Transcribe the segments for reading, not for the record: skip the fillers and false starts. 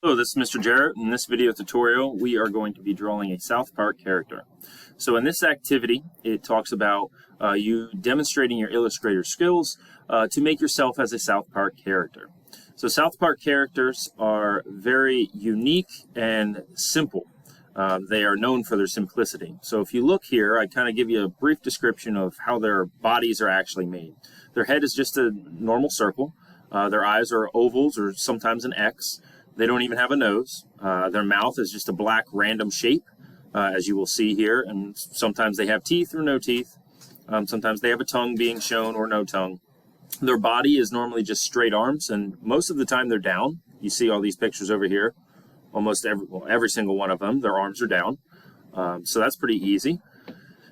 Hello, this is Mr. Jarrett. In this video tutorial, we are going to be drawing a South Park character. So in this activity, it talks about you demonstrating your Illustrator skills to make yourself as a South Park character. So South Park characters are very unique and simple. They are known for their simplicity. So if you look here, I kind of give you a brief description of how their bodies are actually made. Their head is just a normal circle. Their eyes are ovals or sometimes an X. They don't even have a nose. Their mouth is just a black random shape, as you will see here. And sometimes they have teeth or no teeth. Sometimes they have a tongue being shown or no tongue. Their body is normally just straight arms, and most of the time they're down. You see all these pictures over here. Almost every single one of them, their arms are down. So that's pretty easy.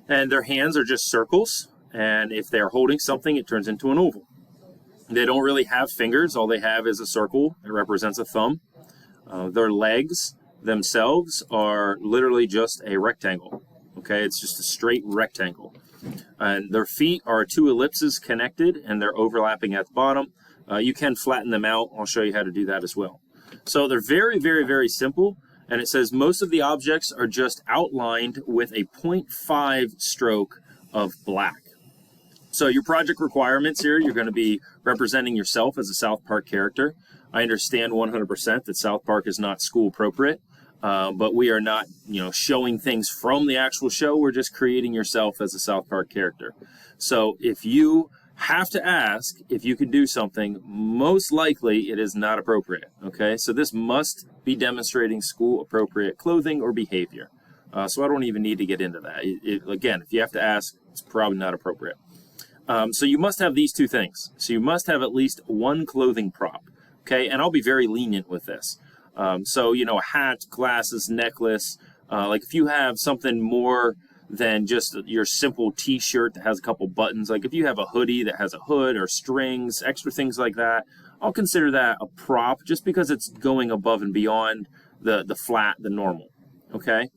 And their hands are just circles. And if they're holding something, it turns into an oval. They don't really have fingers. All they have is a circle. It represents a thumb. Their legs themselves are literally just a rectangle. Okay, it's just a straight rectangle. And their feet are two ellipses connected, and they're overlapping at the bottom. You can flatten them out. I'll show you how to do that as well. So they're very, very, very simple. And it says most of the objects are just outlined with a 0.5 stroke of black. So your project requirements here, you're going to be representing yourself as a South Park character. I understand 100% that South Park is not school appropriate, but we are not, showing things from the actual show. We're just creating yourself as a South Park character. So if you have to ask if you can do something, most likely it is not appropriate. Okay, so this must be demonstrating school appropriate clothing or behavior. So I don't even need to get into that. Again, if you have to ask, it's probably not appropriate. So you must have these two things. So you must have at least one clothing prop, okay? And I'll be very lenient with this. So, a hat, glasses, necklace. Like if you have something more than just your simple t-shirt that has a couple buttons, like if you have a hoodie that has a hood or strings, extra things like that, I'll consider that a prop just because it's going above and beyond the normal, okay?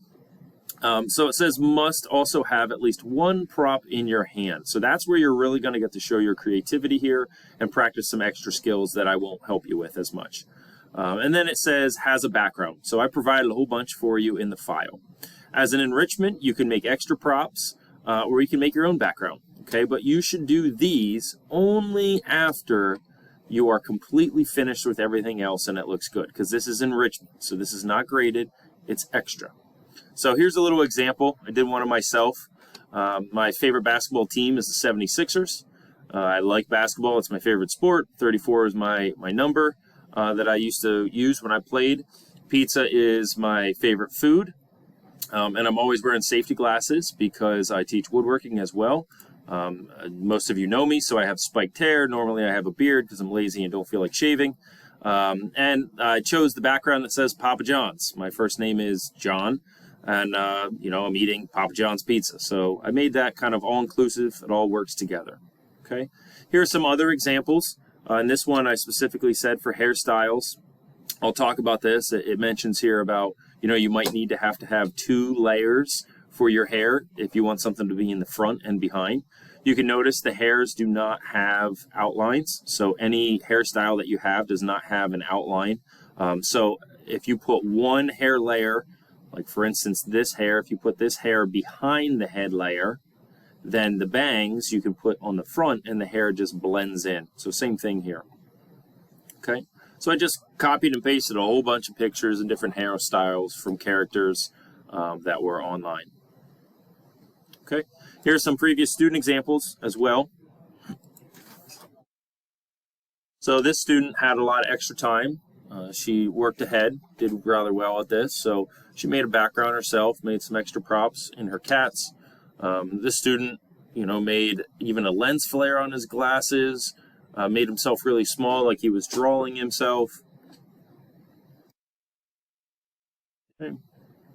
So it says must also have at least one prop in your hand. So that's where you're really going to get to show your creativity here and practice some extra skills that I won't help you with as much. And then it says has a background. So I provided a whole bunch for you in the file. As an enrichment, you can make extra props or you can make your own background. Okay, but you should do these only after you are completely finished with everything else and it looks good, because this is enrichment. So this is not graded, it's extra. So here's a little example. I did one of myself. My favorite basketball team is the 76ers. I like basketball. It's my favorite sport. 34 is my number that I used to use when I played. Pizza is my favorite food. And I'm always wearing safety glasses because I teach woodworking as well. Most of you know me, so I have spiked hair. Normally I have a beard because I'm lazy and don't feel like shaving. And I chose the background that says Papa John's. My first name is John. And, I'm eating Papa John's pizza. So I made that kind of all-inclusive. It all works together. Okay. Here are some other examples. In this one, I specifically said for hairstyles. I'll talk about this. It mentions here about, you might need to have 2 layers for your hair if you want something to be in the front and behind. You can notice the hairs do not have outlines. So any hairstyle that you have does not have an outline. So if you put one hair layer, like for instance, this hair, if you put this hair behind the head layer, then the bangs you can put on the front and the hair just blends in. So same thing here. Okay, so I just copied and pasted a whole bunch of pictures and different hairstyles from characters that were online. Okay, here are some previous student examples as well. So this student had a lot of extra time. She worked ahead, did rather well at this, so she made a background herself, made some extra props in her cats. This student, made even a lens flare on his glasses, made himself really small like he was drawing himself. Okay.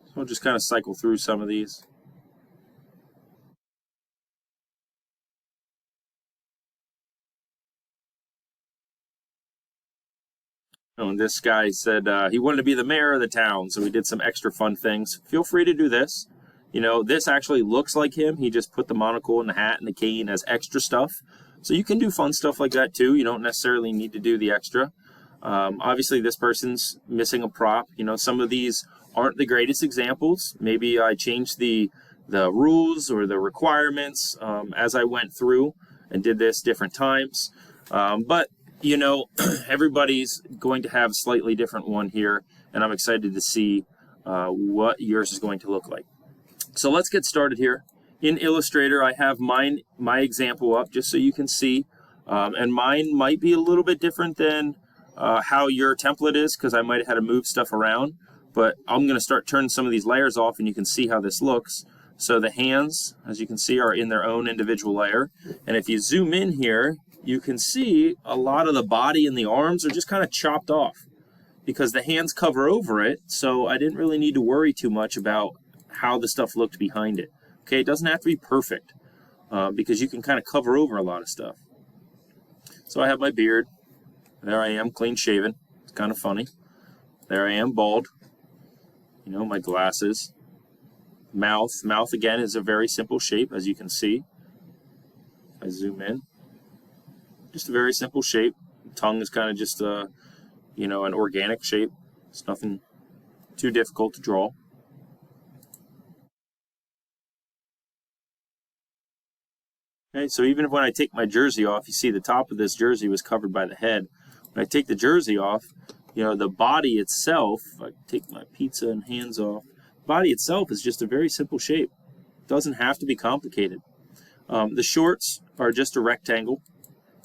So we'll just kind of cycle through some of these. And this guy said he wanted to be the mayor of the town, so we did some extra fun things. Feel free to do this. This actually looks like him. He just put the monocle and the hat and the cane as extra stuff. So you can do fun stuff like that too. You don't necessarily need to do the extra. Obviously, this person's missing a prop. You know, some of these aren't the greatest examples. Maybe I changed the rules or the requirements as I went through and did this different times. But, you know, everybody's going to have a slightly different one here, and I'm excited to see what yours is going to look like. So let's get started here. In Illustrator, I have my example up just so you can see. And mine might be a little bit different than how your template is, because I might have had to move stuff around. But I'm going to start turning some of these layers off, and you can see how this looks. So the hands, as you can see, are in their own individual layer. And if you zoom in here, you can see a lot of the body and the arms are just kind of chopped off because the hands cover over it. So I didn't really need to worry too much about how the stuff looked behind it. Okay, it doesn't have to be perfect because you can kind of cover over a lot of stuff. So I have my beard. There I am, clean shaven. It's kind of funny. There I am, bald. You know, my glasses. Mouth. Mouth, again, is a very simple shape, as you can see. I zoom in. Just a very simple shape. Tongue is kind of just, you know, an organic shape. It's nothing too difficult to draw. Okay, so even when I take my jersey off, you see the top of this jersey was covered by the head. When I take the jersey off, you know, the body itself, if I take my pizza and hands off, the body itself is just a very simple shape. It doesn't have to be complicated. The shorts are just a rectangle.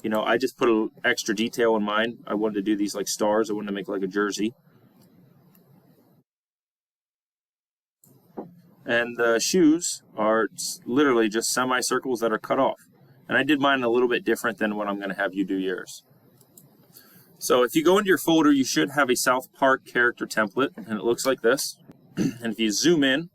You know, I just put an extra detail in mine. I wanted to do these like stars. I wanted to make like a jersey. And the shoes are literally just semicircles that are cut off. And I did mine a little bit different than what I'm going to have you do yours. So if you go into your folder, you should have a South Park character template, and it looks like this. And if you zoom in,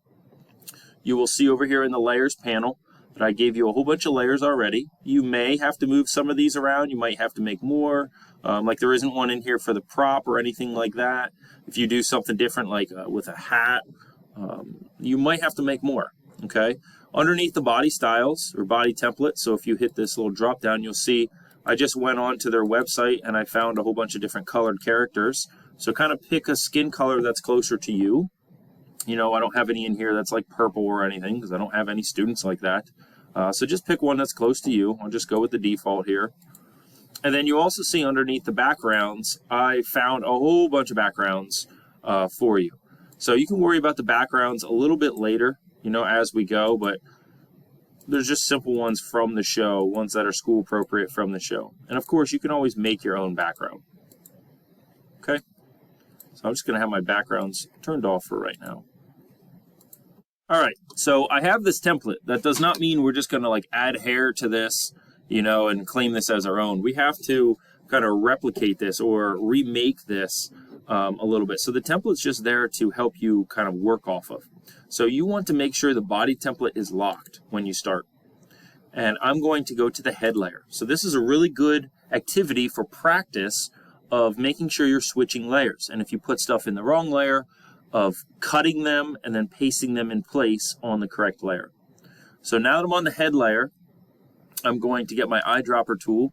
you will see over here in the layers panel that I gave you a whole bunch of layers already. You may have to move some of these around. You might have to make more. Like there isn't one in here for the prop or anything like that. If you do something different, like with a hat, you might have to make more. Okay. Underneath the body styles or body template, so if you hit this little drop down, you'll see I just went on to their website and I found a whole bunch of different colored characters. So kind of pick a skin color that's closer to you. You know, I don't have any in here that's like purple or anything because I don't have any students like that. So just pick one that's close to you. I'll just go with the default here. And then you also see underneath the backgrounds, I found a whole bunch of backgrounds for you. So you can worry about the backgrounds a little bit later, you know, as we go, but there's just simple ones from the show, ones that are school appropriate from the show. And of course, you can always make your own background. Okay? So I'm just going to have my backgrounds turned off for right now. All right, so I have this template. That does not mean we're just going to like add hair to this, you know, and claim this as our own. We have to kind of replicate this or remake this a little bit. So the template's just there to help you kind of work off of. So you want to make sure the body template is locked when you start. And I'm going to go to the head layer. So this is a really good activity for practice of making sure you're switching layers. And if you put stuff in the wrong layer, of cutting them and then pasting them in place on the correct layer. So now that I'm on the head layer, I'm going to get my eyedropper tool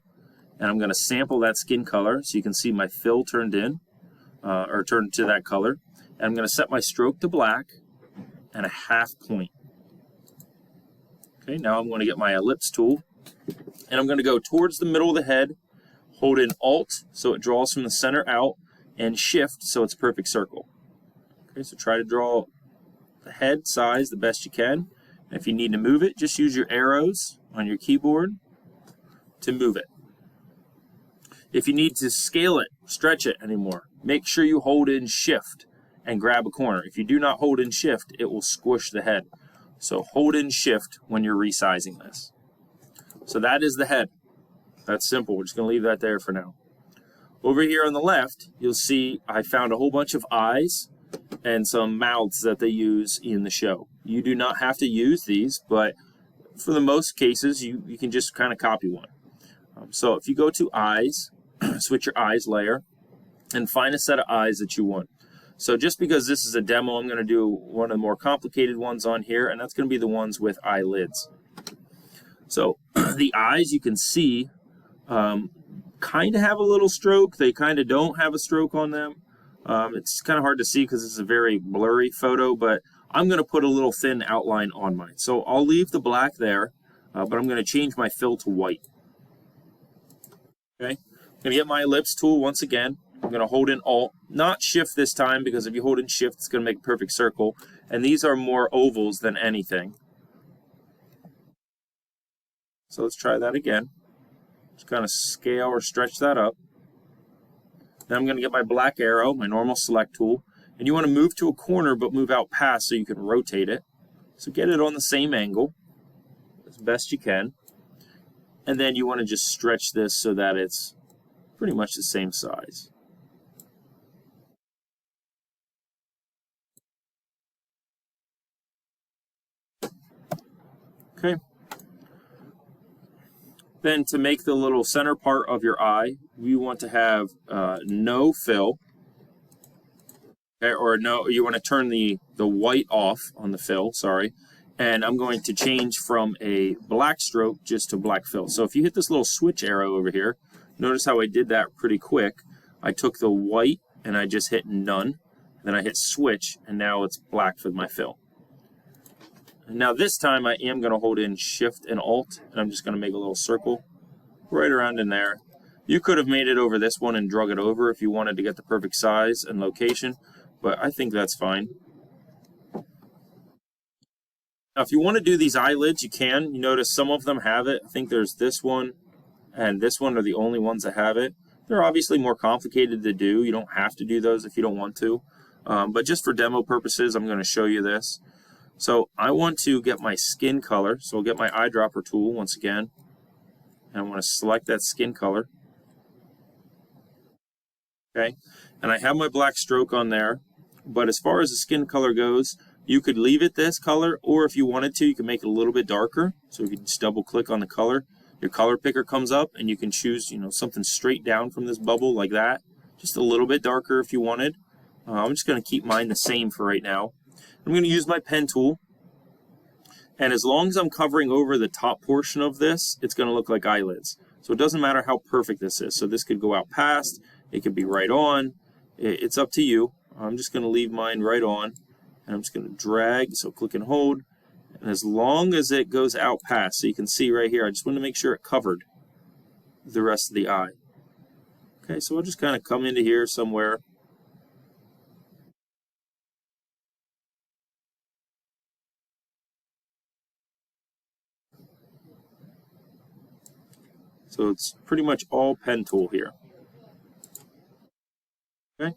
and I'm going to sample that skin color so you can see my fill turned in or turned to that color. And I'm going to set my stroke to black and a half point. Okay, now I'm going to get my ellipse tool and I'm going to go towards the middle of the head, hold in Alt so it draws from the center out, and Shift so it's a perfect circle. Okay, so try to draw the head size the best you can. And if you need to move it, just use your arrows on your keyboard to move it. If you need to scale it, stretch it anymore, make sure you hold in Shift and grab a corner. If you do not hold in Shift, it will squish the head. So hold in Shift when you're resizing this. So that is the head. That's simple. We're just going to leave that there for now. Over here on the left, you'll see I found a whole bunch of eyes and some mouths that they use in the show. You do not have to use these, but for the most cases, you can just kind of copy one. So if you go to eyes, switch your eyes layer, and find a set of eyes that you want. So just because this is a demo, I'm going to do one of the more complicated ones on here, and that's going to be the ones with eyelids. So the eyes, you can see kind of have a little stroke. They kind of don't have a stroke on them. It's kind of hard to see because it's a very blurry photo, but I'm going to put a little thin outline on mine. So I'll leave the black there, but I'm going to change my fill to white. Okay, I'm going to get my ellipse tool once again. I'm going to hold in Alt, not Shift this time, because if you hold in Shift, it's going to make a perfect circle. And these are more ovals than anything. So let's try that again. Just kind of scale or stretch that up. Then I'm going to get my black arrow, my normal select tool. And you want to move to a corner, but move out past so you can rotate it. So get it on the same angle as best you can. And then you want to just stretch this so that it's pretty much the same size. Okay. Then to make the little center part of your eye, we want to have no fill. Okay, or no, you want to turn the white off on the fill, sorry. And I'm going to change from a black stroke just to black fill. So if you hit this little switch arrow over here, notice how I did that pretty quick. I took the white and I just hit none. Then I hit switch and now it's black for my fill. Now this time I am going to hold in Shift and Alt, and I'm just going to make a little circle right around in there. You could have made it over this one and drug it over if you wanted to get the perfect size and location, but I think that's fine. Now if you want to do these eyelids, you can. You notice some of them have it. I think there's this one and this one are the only ones that have it. They're obviously more complicated to do. You don't have to do those if you don't want to. But just for demo purposes, I'm going to show you this. So I want to get my skin color, so I'll get my eyedropper tool once again, and I want to select that skin color. Okay, and I have my black stroke on there, but as far as the skin color goes, you could leave it this color, or if you wanted to, you can make it a little bit darker. So if you just double click on the color, your color picker comes up, and you can choose, something straight down from this bubble like that, just a little bit darker if you wanted. I'm just going to keep mine the same for right now. I'm going to use my pen tool, and as long as I'm covering over the top portion of this, it's going to look like eyelids. So it doesn't matter how perfect this is. So this could go out past, it could be right on, it's up to you. I'm just going to leave mine right on, and I'm just going to drag, so click and hold, and as long as it goes out past, so you can see right here, I just want to make sure it covered the rest of the eye. Okay, so I'll just kind of come into here somewhere. So it's pretty much all pen tool here. Okay?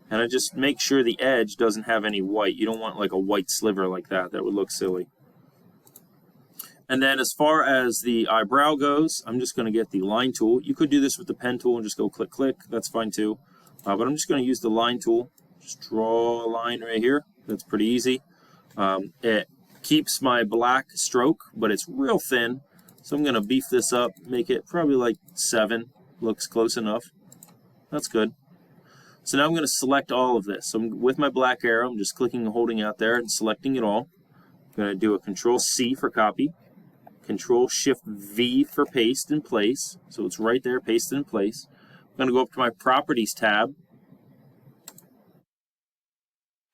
And I just make sure the edge doesn't have any white. You don't want like a white sliver like that. That would look silly. And then as far as the eyebrow goes, I'm just going to get the line tool. You could do this with the pen tool and just go click, click. That's fine too. But I'm just going to use the line tool. Just draw a line right here. That's pretty easy. It keeps my black stroke, but it's real thin. So I'm going to beef this up, make it probably like 7. Looks close enough. That's good. So now I'm going to select all of this. So with my black arrow, I'm just clicking and holding out there and selecting it all. I'm going to do a Control-C for copy, Control-Shift-V for paste in place. So it's right there, pasted in place. I'm going to go up to my Properties tab,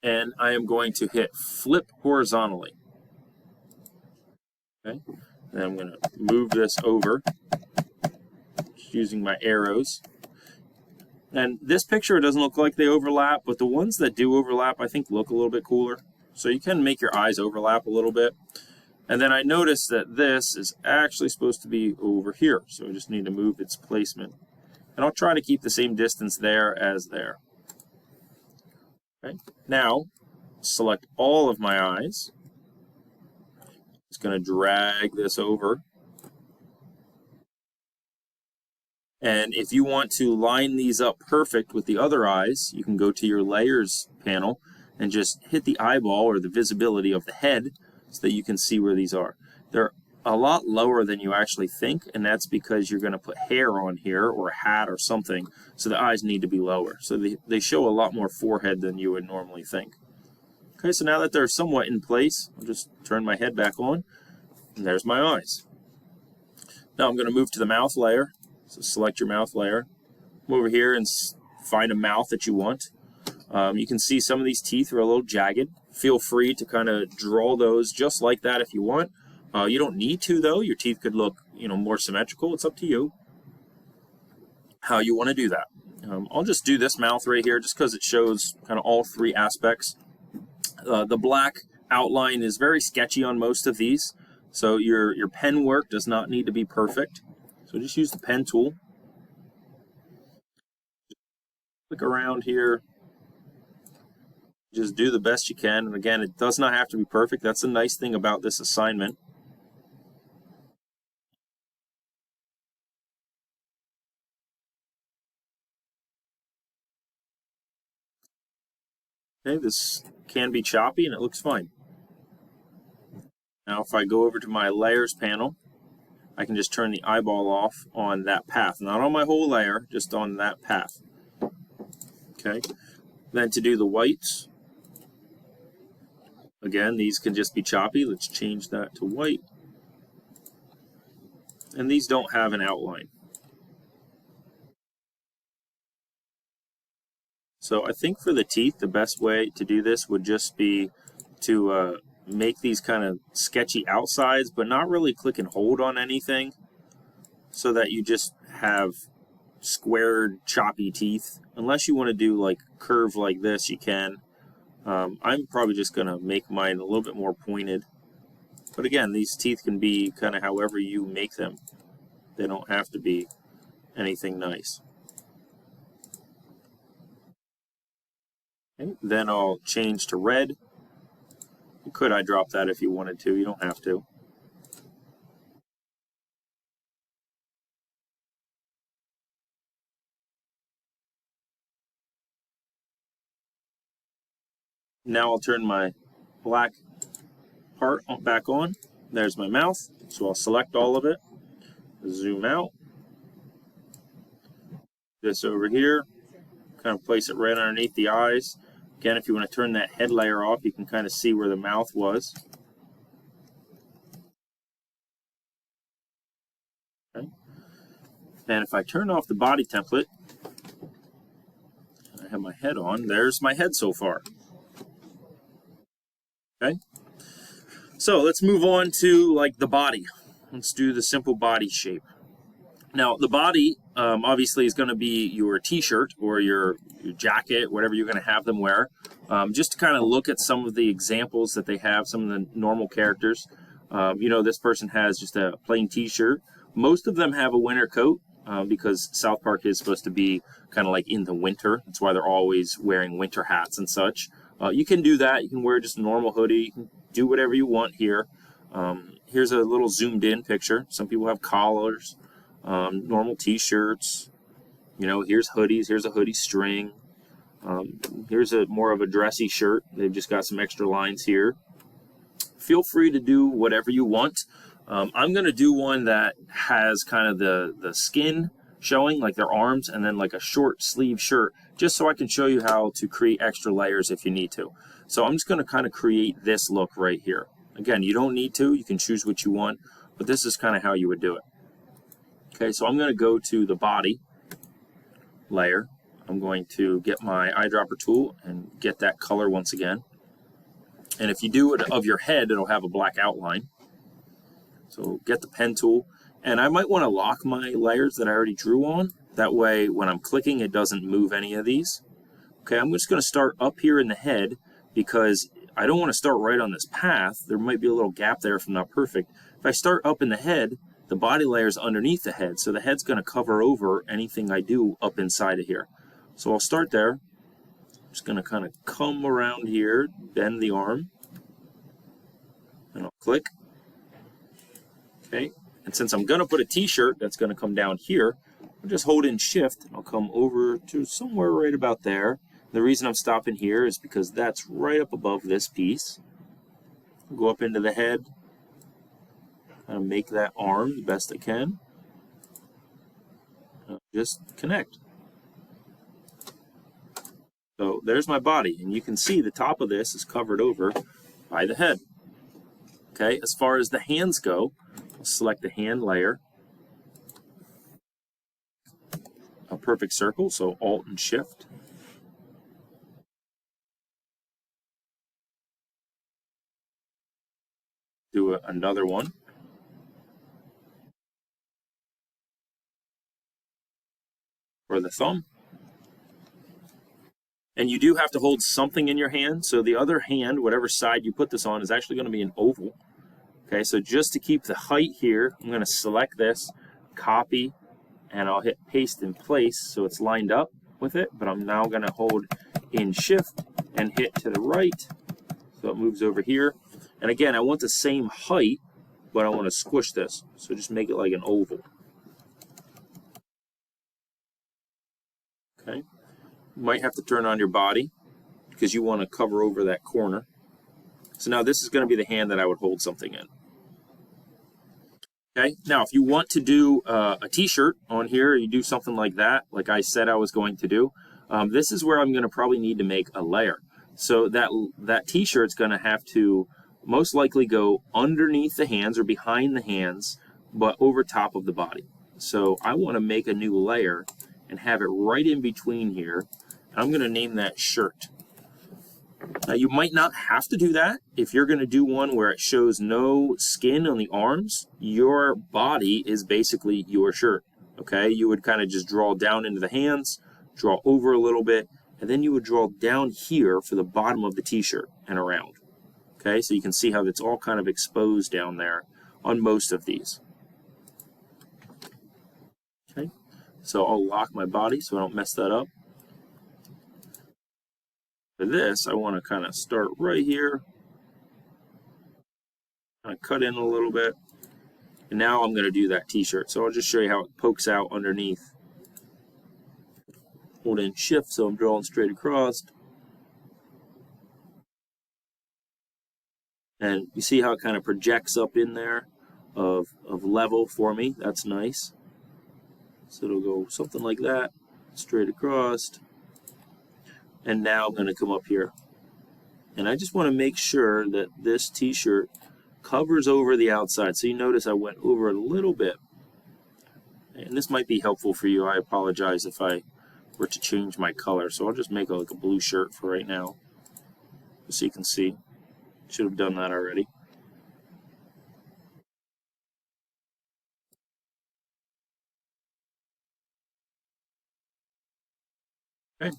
and I am going to hit Flip horizontally. Okay. And I'm going to move this over, just using my arrows. And this picture doesn't look like they overlap, but the ones that do overlap I think look a little bit cooler. So you can make your eyes overlap a little bit. And then I noticed that this is actually supposed to be over here, so I just need to move its placement. And I'll try to keep the same distance there as there. Okay. Now, select all of my eyes. It's going to drag this over. And if you want to line these up perfect with the other eyes, you can go to your layers panel and just hit the eyeball or the visibility of the head so that you can see where these are. They're a lot lower than you actually think, and that's because you're going to put hair on here or a hat or something, so the eyes need to be lower. So they show a lot more forehead than you would normally think. Okay, so now that they're somewhat in place, I'll just turn my head back on, and there's my eyes. Now I'm going to move to the mouth layer, So select your mouth layer. Come over here and find a mouth that you want. You can see some of these teeth are a little jagged. Feel free to kind of draw those just like that if you want. You don't need to, though. Your teeth could look, more symmetrical. It's up to you how you want to do that. I'll just do this mouth right here just because it shows kind of all three aspects. The black outline is very sketchy on most of these, so your pen work does not need to be perfect. So just use the pen tool. Click around here. Just do the best you can. And again, it does not have to be perfect. That's the nice thing about this assignment. Okay, this can be choppy and it looks fine. Now if I go over to my layers panel, I can just turn the eyeball off on that path. Not on my whole layer, just on that path. Okay. Then to do the whites, again, these can just be choppy. Let's change that to white. And these don't have an outline. So I think for the teeth, the best way to do this would just be to make these kind of sketchy outsides, but not really click and hold on anything, so that you just have squared, choppy teeth. Unless you want to do like curve like this, you can. I'm probably just going to make mine a little bit more pointed. But again, these teeth can be kind of however you make them. They don't have to be anything nice. Okay, then I'll change to red. You could eyedrop that if you wanted to. You don't have to. Now I'll turn my black part back on. There's my mouth. So I'll select all of it. Zoom out. This over here. Kind of place it right underneath the eyes. Again, if you want to turn that head layer off, you can kind of see where the mouth was. Okay. And if I turn off the body template, I have my head on, there's my head so far. Okay. So let's move on to like the body. Let's do the simple body shape. Now the body obviously is going to be your t-shirt or your jacket, whatever you're going to have them wear. Just to kind of look at some of the examples that they have, some of the normal characters. This person has just a plain t-shirt. Most of them have a winter coat because South Park is supposed to be kind of like in the winter. That's why they're always wearing winter hats and such. You can do that. You can wear just a normal hoodie. You can do whatever you want here. Here's a little zoomed in picture. Some people have collars, normal t-shirts. Here's hoodies. Here's a hoodie string. Here's more of a dressy shirt. They've just got some extra lines here. Feel free to do whatever you want. I'm going to do one that has kind of the skin showing, like their arms, and then like a short sleeve shirt, just so I can show you how to create extra layers if you need to. So I'm just going to kind of create this look right here. Again, you don't need to. You can choose what you want, but this is kind of how you would do it. Okay, so I'm going to go to the body layer. I'm going to get my eyedropper tool and get that color once again. And if you do it of your head, it'll have a black outline. So get the pen tool. And I might want to lock my layers that I already drew on. That way, when I'm clicking, it doesn't move any of these. Okay, I'm just going to start up here in the head because I don't want to start right on this path. There might be a little gap there if I'm not perfect. If I start up in the head, the body layer is underneath the head. So the head's going to cover over anything I do up inside of here. So I'll start there. I'm just going to kind of come around here, bend the arm, and I'll click. Okay, and since I'm going to put a t-shirt that's going to come down here, I'll just hold in shift and I'll come over to somewhere right about there. The reason I'm stopping here is because that's right up above this piece. I'll go up into the head, kind of make that arm the best I can. I'll just connect. So there's my body, and you can see the top of this is covered over by the head. Okay, as far as the hands go, I'll select the hand layer. a perfect circle, so Alt and Shift. Do another one. For the thumb. And you do have to hold something in your hand, so the other hand, whatever side you put this on, is actually going to be an oval. Okay, so just to keep the height here, I'm going to select this, copy, and I'll hit paste in place so it's lined up with it, but I'm now going to hold in Shift and hit to the right so it moves over here. And again, I want the same height, but I want to squish this, so just make it like an oval. Okay, you might have to turn on your body because you want to cover over that corner. So now this is going to be the hand that I would hold something in. Okay, now if you want to do a t-shirt on here, you do something like that, like I said I was going to do, this is where I'm going to probably need to make a layer. So that t-shirt's going to have to most likely go underneath the hands or behind the hands, but over top of the body. So I want to make a new layer and have it right in between here. I'm going to name that shirt. Now you might not have to do that. If you're going to do one where it shows no skin on the arms, your body is basically your shirt. Okay, you would kind of just draw down into the hands, draw over a little bit, and then you would draw down here for the bottom of the t-shirt and around. Okay, so you can see how that's all kind of exposed down there on most of these. Okay, so I'll lock my body so I don't mess that up. For this, I want to kind of start right here, kind of cut in a little bit, and now I'm going to do that t-shirt. So I'll just show you how it pokes out underneath. Hold in Shift so I'm drawing straight across. And you see how it kind of projects up in there of level for me. That's nice. So it'll go something like that, straight across. And now I'm going to come up here. And I just want to make sure that this t-shirt covers over the outside. So you notice I went over a little bit. And this might be helpful for you. I apologize if I were to change my color. So I'll just make like a blue shirt for right now, so you can see. Should have done that already. Okay.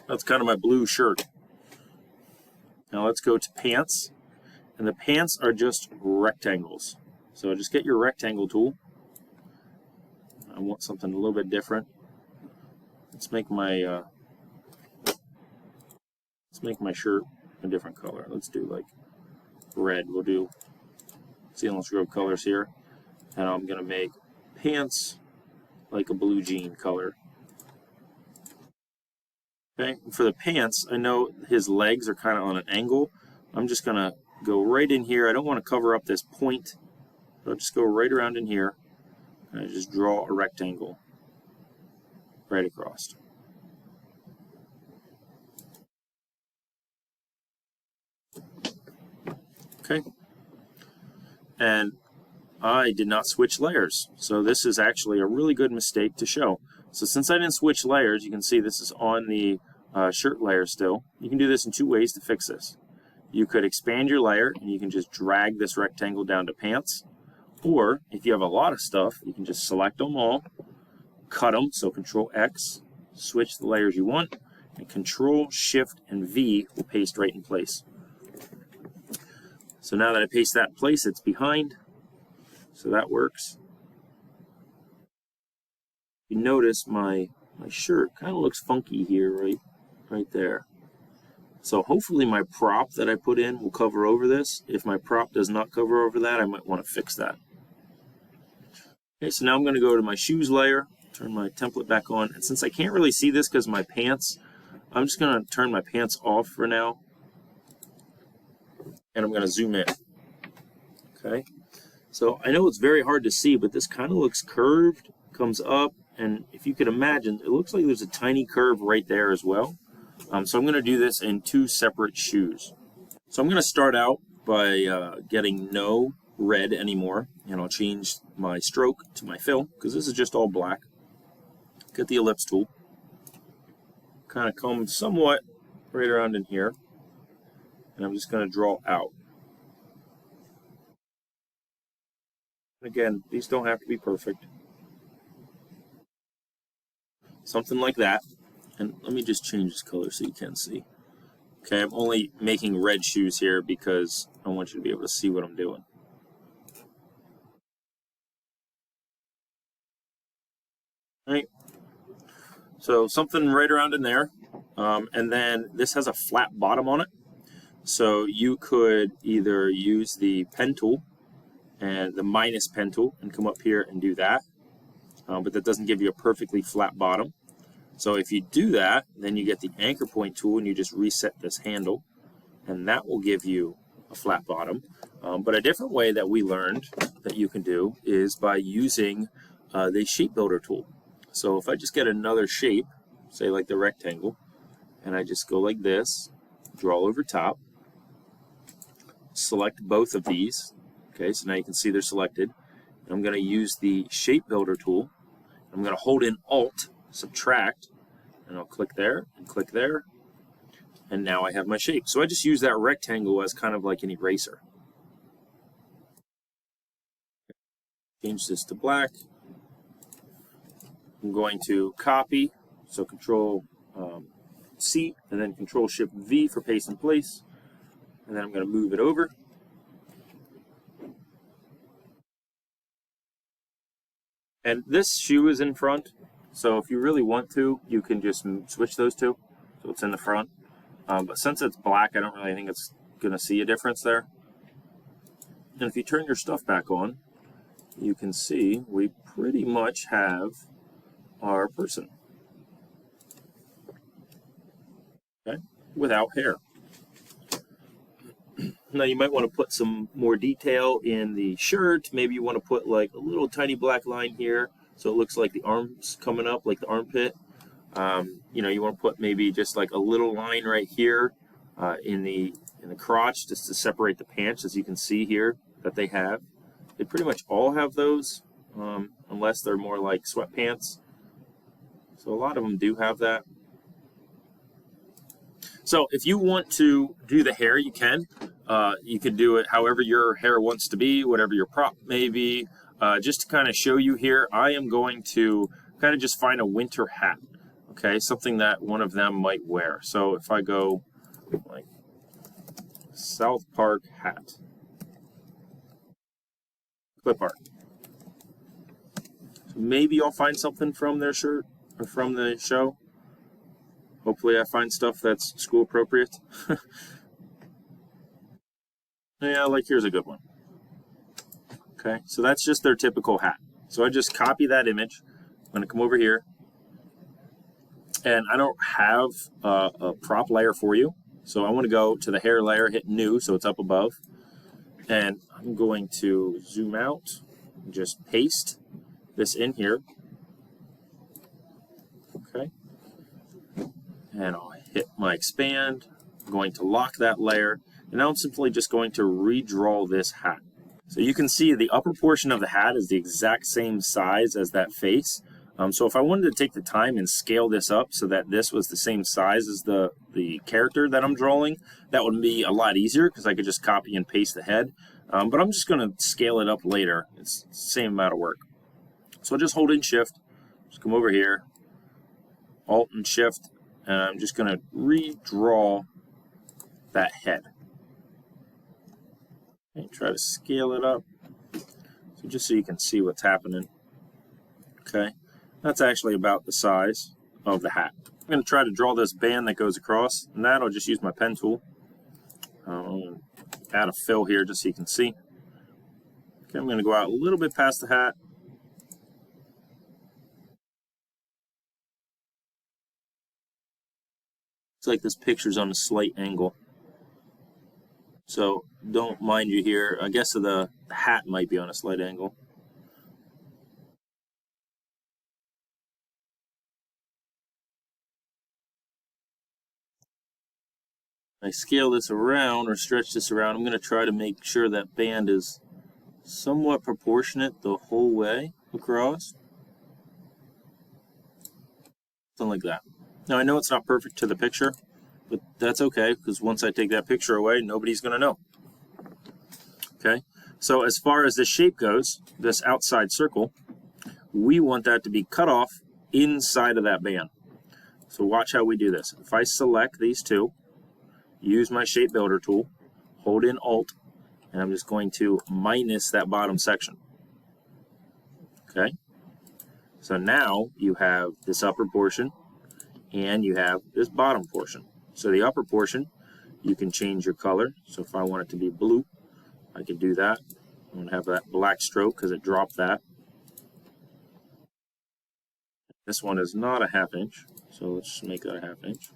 That's kind of my blue shirt. Now let's go to pants. And the pants are just rectangles. So just get your rectangle tool. I want something a little bit different. Let's make my shirt a different color. Let's do like red. We'll do Sealands Grove colors here. And I'm going to make pants like a blue jean color. Okay, for the pants, I know his legs are kind of on an angle. I'm just going to go right in here. I don't want to cover up this point. So I'll just go right around in here and I just draw a rectangle right across. Okay. And I did not switch layers. So this is actually a really good mistake to show. So since I didn't switch layers, you can see this is on the shirt layer still. You can do this in two ways to fix this. You could expand your layer and you can just drag this rectangle down to pants. Or if you have a lot of stuff, you can just select them all, cut them, so Control X, switch the layers you want, and Control Shift and V will paste right in place. So now that I paste that in place, it's behind. So that works. You notice my shirt kind of looks funky here, right there. So hopefully my prop that I put in will cover over this. If my prop does not cover over that, I might want to fix that. Okay, so now I'm going to go to my shoes layer, turn my template back on, and since I can't really see this because of my pants, I'm just going to turn my pants off for now, and I'm going to zoom in. Okay, so I know it's very hard to see, but this kind of looks curved, comes up, and if you could imagine, it looks like there's a tiny curve right there as well. So I'm going to do this in two separate shoes. So I'm going to start out by getting no red anymore, and I'll change my stroke to my fill because this is just all black. get the ellipse tool, kind of come somewhat right around in here, and I'm just going to draw out. Again, these don't have to be perfect. Something like that. And let me just change this color so you can see. Okay, I'm only making red shoes here because I want you to be able to see what I'm doing. All right. So something right around in there. And then this has a flat bottom on it. So you could either use the pen tool and the minus pen tool and come up here and do that. But that doesn't give you a perfectly flat bottom. So if you do that, then you get the anchor point tool and you just reset this handle, and that will give you a flat bottom. But a different way that we learned that you can do is by using the shape builder tool. So if I just get another shape, say like the rectangle, and I just go like this, draw over top, select both of these. Okay, so now you can see they're selected. And I'm going to use the shape builder tool. I'm going to hold in Alt, subtract, and I'll click there, and now I have my shape. So I just use that rectangle as kind of like an eraser. Change this to black. I'm going to copy, so Control C, and then Control Shift V for paste in place, and then I'm going to move it over. And this shoe is in front, so if you really want to, you can just switch those two, so it's in the front. But since it's black, I don't really think it's going to see a difference there. And if you turn your stuff back on, you can see we pretty much have our person. Okay, without hair. Now you might want to put some more detail in the shirt. Maybe you want to put like a little tiny black line here so it looks like the arms coming up, like the armpit. You know, you want to put maybe just like a little line right here in the crotch just to separate the pants, as you can see here that they have. They pretty much all have those, unless they're more like sweatpants. So a lot of them do have that. So if you want to do the hair, you can. You can do it however your hair wants to be, whatever your prop may be. Just to kind of show you here, I am going to kind of just find a winter hat. Okay, something that one of them might wear. So if I go like South Park hat, clip art. So maybe I'll find something from their shirt or from the show. Hopefully I find stuff that's school appropriate. Yeah, like here's a good one. Okay, so that's just their typical hat. So I just copy that image. I'm going to come over here. And I don't have a prop layer for you. So I want to go to the hair layer, hit new, so it's up above. And I'm going to zoom out and just paste this in here. Okay. And I'll hit my expand. I'm going to lock that layer. And now I'm simply just going to redraw this hat. So you can see the upper portion of the hat is the exact same size as that face. So if I wanted to take the time and scale this up so that this was the same size as the character that I'm drawing, that would be a lot easier because I could just copy and paste the head. But I'm just going to scale it up later. It's the same amount of work. So I'll just hold in Shift, just come over here, Alt and Shift, and I'm just going to redraw that head. And try to scale it up, so just so you can see what's happening. Okay, that's actually about the size of the hat. I'm going to try to draw this band that goes across, and that I'll just use my pen tool. Add a fill here just so you can see. Okay, I'm going to go out a little bit past the hat. It's like this picture's on a slight angle. So don't mind you here. I guess the hat might be on a slight angle. I scale this around or stretch this around. I'm going to try to make sure that band is somewhat proportionate the whole way across. something like that. Now I know it's not perfect to the picture, but that's okay, because once I take that picture away, nobody's going to know. Okay, so as far as this shape goes, this outside circle, we want that to be cut off inside of that band. So watch how we do this. If I select these two, use my shape builder tool, hold in Alt, and I'm just going to minus that bottom section. Okay, so now you have this upper portion and you have this bottom portion. So the upper portion, you can change your color. So if I want it to be blue, I can do that. I'm going to have that black stroke because it dropped that. This one is not a 1/2 inch, so let's just make that a 1/2 inch.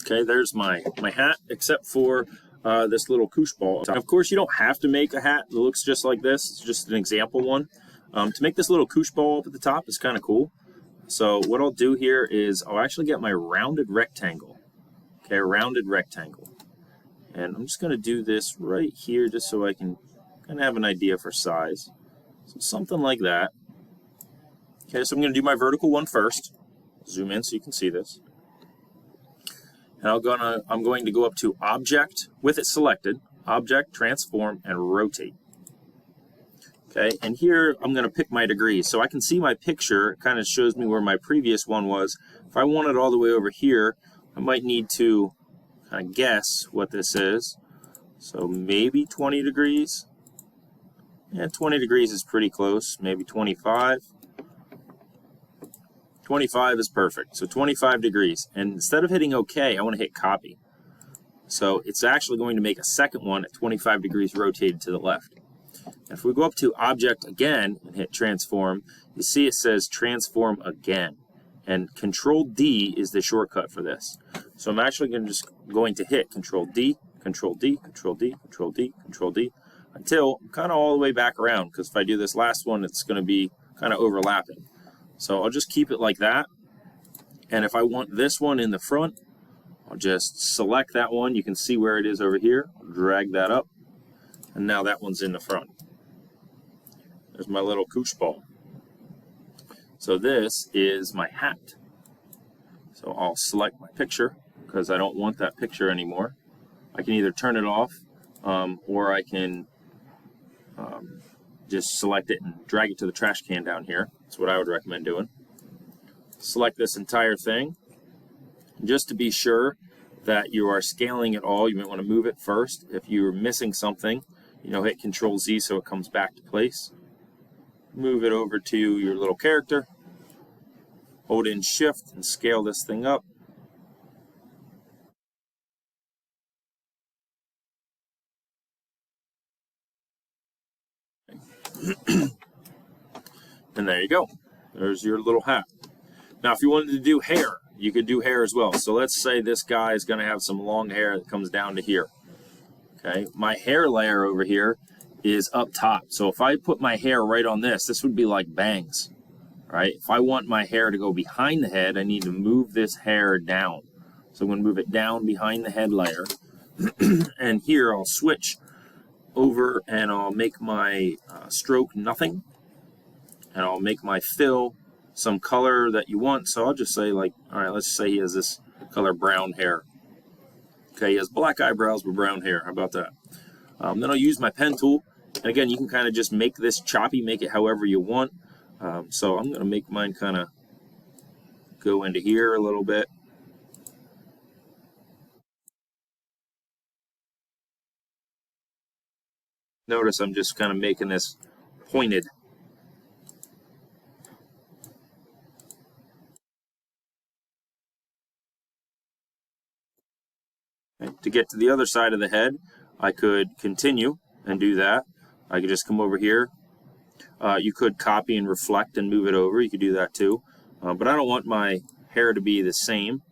Okay, there's my hat, except for this little koosh ball. Of course, you don't have to make a hat that looks just like this. It's just an example one. To make this little koosh ball up at the top is kind of cool. So what I'll do here is I'll actually get my rounded rectangle. Okay, a rounded rectangle. And I'm just going to do this right here just so I can kind of have an idea for size. So something like that. Okay, so I'm going to do my vertical one first. Zoom in so you can see this. And I'm going to go up to Object with it selected, Object, Transform, and Rotate. Okay, and here I'm going to pick my degrees. So I can see my picture. It kind of shows me where my previous one was. If I want it all the way over here, I might need to kind of guess what this is. So maybe 20 degrees. Yeah, 20 degrees is pretty close. Maybe 25. 25 is perfect. So 25 degrees. And instead of hitting OK, I want to hit Copy. So it's actually going to make a second one at 25 degrees rotated to the left. If we go up to Object again and hit Transform, you see it says Transform Again. And Control D is the shortcut for this. So I'm actually going to hit Control D, Control D, Control D, Control D, Control D, until I'm kind of all the way back around, because if I do this last one, it's going to be kind of overlapping. So I'll just keep it like that. And if I want this one in the front, I'll just select that one. You can see where it is over here. I'll drag that up. And now that one's in the front. There's my little koosh ball. So this is my hat. So I'll select my picture because I don't want that picture anymore. I can either turn it off or I can just select it and drag it to the trash can down here. That's what I would recommend doing. Select this entire thing. Just to be sure that you are scaling it all, you might want to move it first. If you're missing something, hit Control Z so it comes back to place. Move it over to your little character. Hold in Shift and scale this thing up. And there you go. There's your little hat. Now, if you wanted to do hair, you could do hair as well. So let's say this guy is going to have some long hair that comes down to here. Okay, my hair layer over here is up top. So if I put my hair right on this would be like bangs, right? If I want my hair to go behind the head, I need to move this hair down. So I'm going to move it down behind the head layer. And here I'll switch over and I'll make my stroke nothing. And I'll make my fill some color that you want. So I'll just say, like, all right, let's say he has this color brown hair. Okay, he has black eyebrows with brown hair. How about that? Then I'll use my pen tool. And again, you can kind of just make this choppy, make it however you want. So I'm going to make mine kind of go into here a little bit. Notice I'm just kind of making this pointed. Okay. To get to the other side of the head, I could continue and do that. I could just come over here. You could copy and reflect and move it over. You could do that too. But I don't want my hair to be the same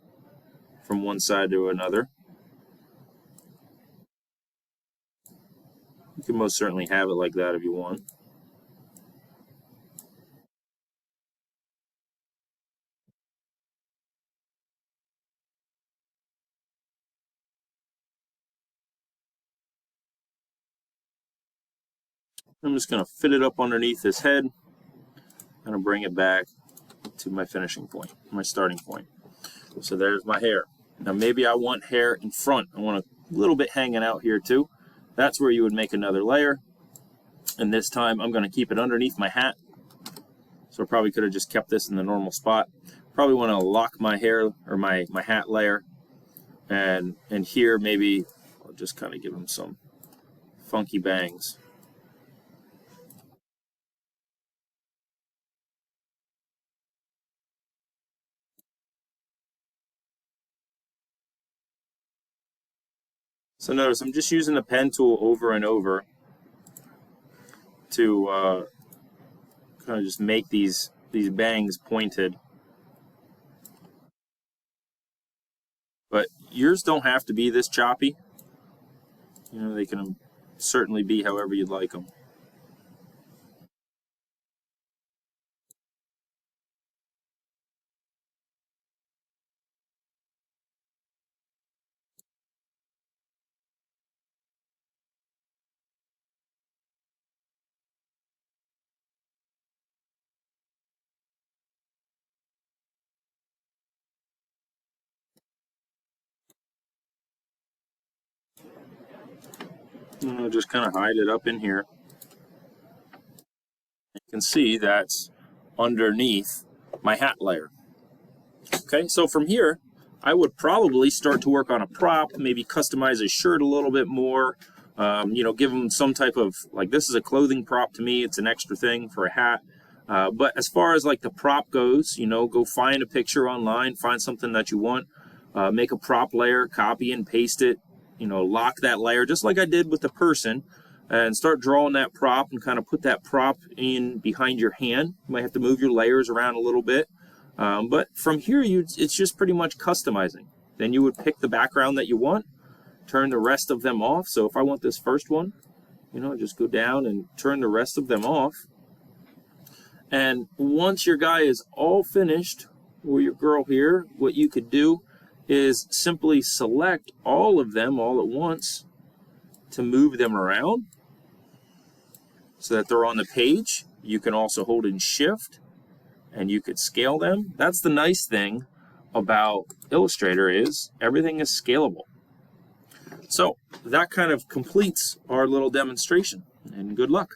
from one side to another. You can most certainly have it like that if you want. I'm just going to fit it up underneath his head. I'm going to bring it back to my finishing point, my starting point. So there's my hair. Now maybe I want hair in front. I want a little bit hanging out here too. That's where you would make another layer. And this time I'm going to keep it underneath my hat. So I probably could have just kept this in the normal spot. Probably want to lock my hair or my hat layer. And here maybe I'll just kind of give him some funky bangs. So notice I'm just using the pen tool over and over to kind of just make these bangs pointed. But yours don't have to be this choppy. You know, they can certainly be however you'd like them. And I'll just kind of hide it up in here. You can see that's underneath my hat layer. Okay, so from here, I would probably start to work on a prop, maybe customize his shirt a little bit more, you know, give him some type of, like this is a clothing prop to me, it's an extra thing for a hat. But as far as like the prop goes, you know, go find a picture online, find something that you want, make a prop layer, copy and paste it, you know, lock that layer just like I did with the person, and start drawing that prop and kind of put that prop in behind your hand. You might have to move your layers around a little bit. But from here, it's just pretty much customizing. Then you would pick the background that you want, turn the rest of them off. So if I want this first one, you know, just go down and turn the rest of them off. And once your guy is all finished, or your girl here, what you could do is simply select all of them all at once to move them around so that they're on the page. You can also hold in Shift and you could scale them. That's the nice thing about Illustrator, is everything is scalable. So that kind of completes our little demonstration, and good luck.